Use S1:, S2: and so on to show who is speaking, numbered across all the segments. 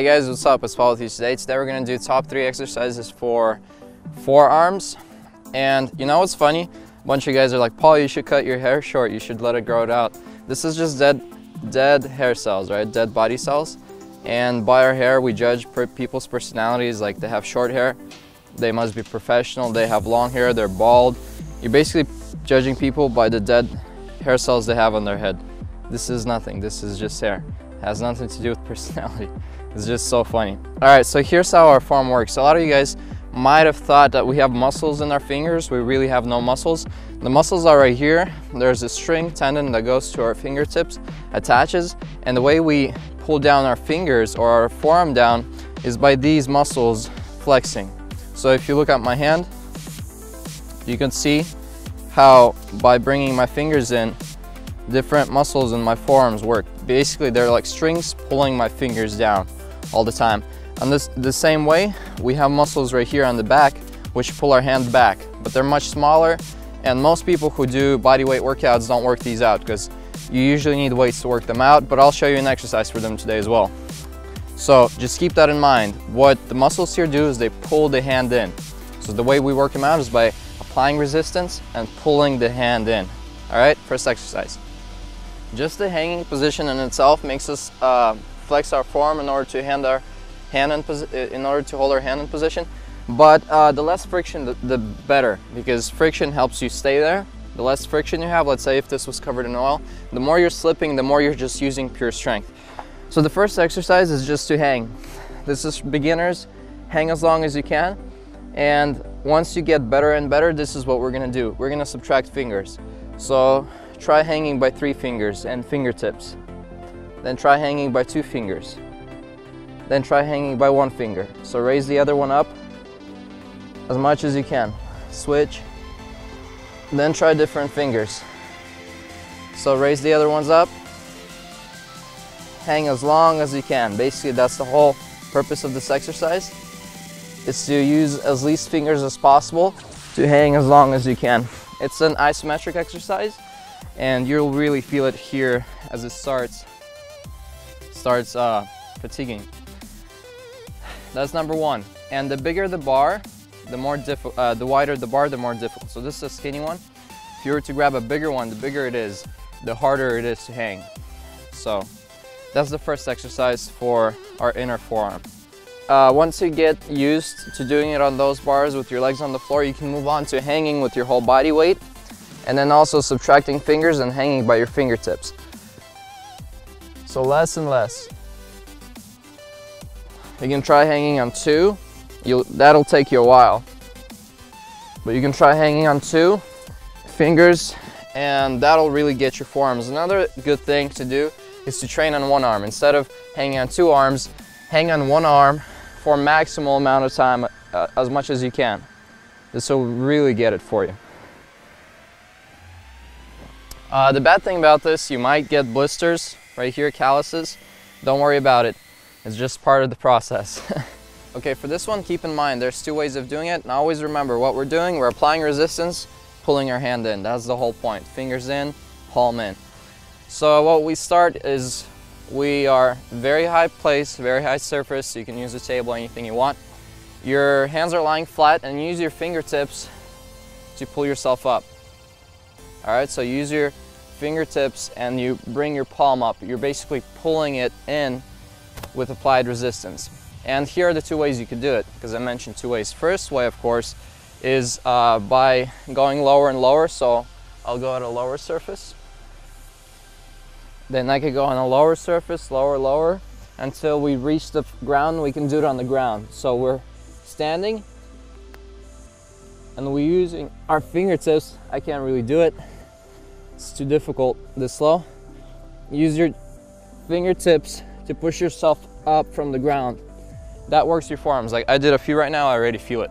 S1: Hey guys, what's up? It's Paul with you today. Today we're going to do top 3 exercises for forearms. And you know what's funny? A bunch of guys are like, Paul, you should cut your hair short. You should let it grow it out. This is just dead hair cells, right? Dead body cells. And by our hair, we judge people's personalities. Like, they have short hair, they must be professional. They have long hair, they're bald. You're basically judging people by the dead hair cells they have on their head. This is nothing. This is just hair. It has nothing to do with personality. It's just so funny. All right, so here's how our forearm works. A lot of you guys might have thought that we have muscles in our fingers. We really have no muscles. The muscles are right here. There's a string tendon that goes to our fingertips, attaches, and the way we pull down our fingers or our forearm down is by these muscles flexing. So if you look at my hand, you can see how by bringing my fingers in, different muscles in my forearms work. Basically, they're like strings pulling my fingers down all the time. And the same way, we have muscles right here on the back which pull our hand back, but they're much smaller, and most people who do body weight workouts don't work these out because you usually need weights to work them out, but I'll show you an exercise for them today as well. So just keep that in mind. What the muscles here do is they pull the hand in. So the way we work them out is by applying resistance and pulling the hand in. All right, first exercise. Just the hanging position in itself makes us flex our forearm in order to hold our hand in position. But the less friction, the better, because friction helps you stay there. The less friction you have, let's say if this was covered in oil, the more you're slipping, the more you're just using pure strength. So the first exercise is just to hang. This is beginners. Hang as long as you can. And once you get better and better, this is what we're gonna do. We're gonna subtract fingers. So try hanging by 3 fingers and fingertips. Then try hanging by 2 fingers. Then try hanging by 1 finger. So raise the other one up as much as you can. Switch. Then try different fingers. So raise the other ones up. Hang as long as you can. Basically, that's the whole purpose of this exercise. Is to use as least fingers as possible to hang as long as you can. It's an isometric exercise, and you'll really feel it here as it starts fatiguing. That's number 1. And the bigger the bar, the wider the bar, the more difficult. So this is a skinny one. If you were to grab a bigger one, the bigger it is, the harder it is to hang. So that's the first exercise for our inner forearm. Once you get used to doing it on those bars with your legs on the floor, you can move on to hanging with your whole body weight, and then also subtracting fingers and hanging by your fingertips. So less and less. You can try hanging on 2. That'll take you a while. But you can try hanging on 2 fingers, and that'll really get your forearms. Another good thing to do is to train on 1 arm. Instead of hanging on 2 arms, hang on 1 arm for a maximal amount of time, as much as you can. This will really get it for you. The bad thing about this, you might get blisters right here, calluses. Don't worry about it. It's just part of the process. Okay, for this one, keep in mind there's 2 ways of doing it, and always remember what we're doing. We're applying resistance, pulling our hand in. That's the whole point. Fingers in, palm in. So what we start is we are very high place, very high surface, so you can use a table, anything you want. Your hands are lying flat, and use your fingertips to pull yourself up. All right, so use your fingertips and you bring your palm up. You're basically pulling it in with applied resistance. And here are the 2 ways you could do it, because I mentioned 2 ways. First way, of course, is by going lower and lower. So I'll go at a lower surface. Then I could go on a lower surface, lower, lower, until we reach the ground. We can do it on the ground. So we're standing, and we're using our fingertips. I can't really do it. It's too difficult this slow. Use your fingertips to push yourself up from the ground. That works your forearms. Like I did a few right now, I already feel it.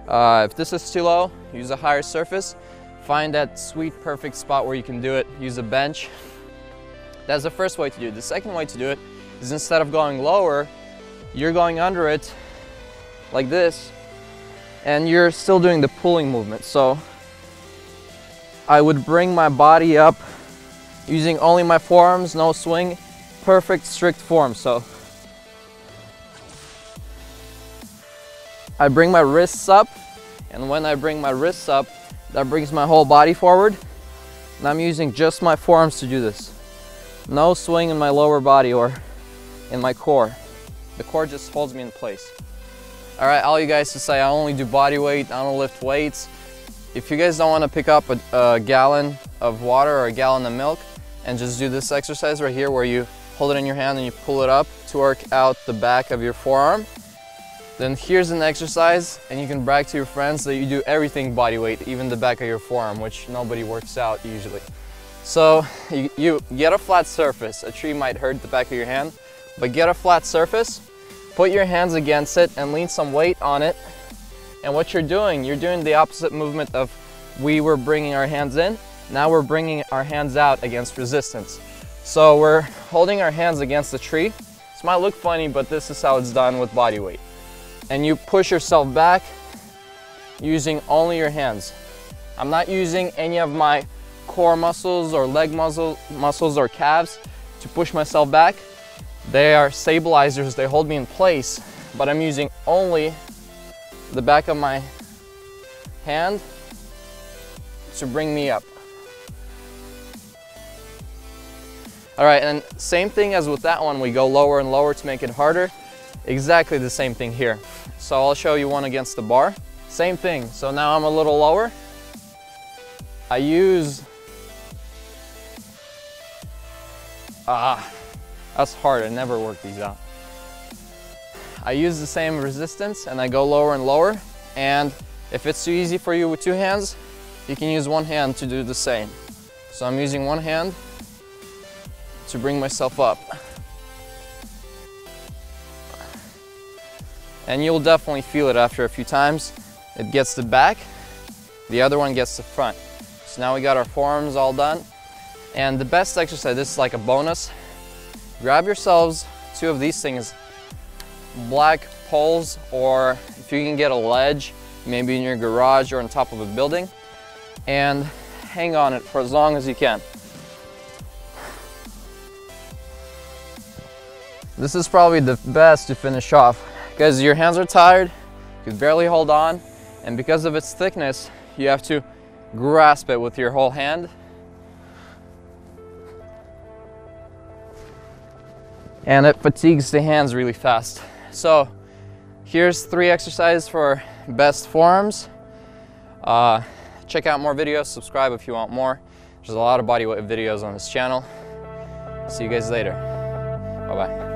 S1: If this is too low, use a higher surface. Find that sweet, perfect spot where you can do it. Use a bench. That's the first way to do it. The second way to do it is, instead of going lower, you're going under it like this, and you're still doing the pulling movement. So I would bring my body up using only my forearms, no swing, perfect strict form. So I bring my wrists up, and when I bring my wrists up, that brings my whole body forward. And I'm using just my forearms to do this. No swing in my lower body or in my core. The core just holds me in place. All right, all you guys to say I only do body weight, I don't lift weights. If you guys don't want to pick up a gallon of water or a gallon of milk and just do this exercise right here where you hold it in your hand and you pull it up to work out the back of your forearm, then here's an exercise, and you can brag to your friends that you do everything body weight, even the back of your forearm, which nobody works out usually. So you get a flat surface. A tree might hurt the back of your hand, but get a flat surface, put your hands against it and lean some weight on it. And what you're doing the opposite movement of we were bringing our hands in. Now we're bringing our hands out against resistance. So we're holding our hands against the tree. This might look funny, but this is how it's done with body weight. And you push yourself back using only your hands. I'm not using any of my core muscles or leg muscles or calves to push myself back. They are stabilizers, they hold me in place, but I'm using only the back of my hand to bring me up. All right, and same thing as with that one, we go lower and lower to make it harder. Exactly the same thing here. So I'll show you one against the bar. Same thing, so now I'm a little lower. I use, that's hard, I never work these out. I use the same resistance and I go lower and lower. And if it's too easy for you with two hands, you can use one hand to do the same. So I'm using one hand to bring myself up. And you'll definitely feel it after a few times. It gets the back, the other one gets the front. So now we got our forearms all done. And the best exercise, this is like a bonus. Grab yourselves two of these things, black poles, or if you can get a ledge, maybe in your garage or on top of a building, and hang on it for as long as you can. This is probably the best to finish off because your hands are tired, you can barely hold on, and because of its thickness, you have to grasp it with your whole hand. And it fatigues the hands really fast. So here's 3 exercises for best forearms. Check out more videos, subscribe if you want more. There's a lot of bodyweight videos on this channel. See you guys later. Bye-bye.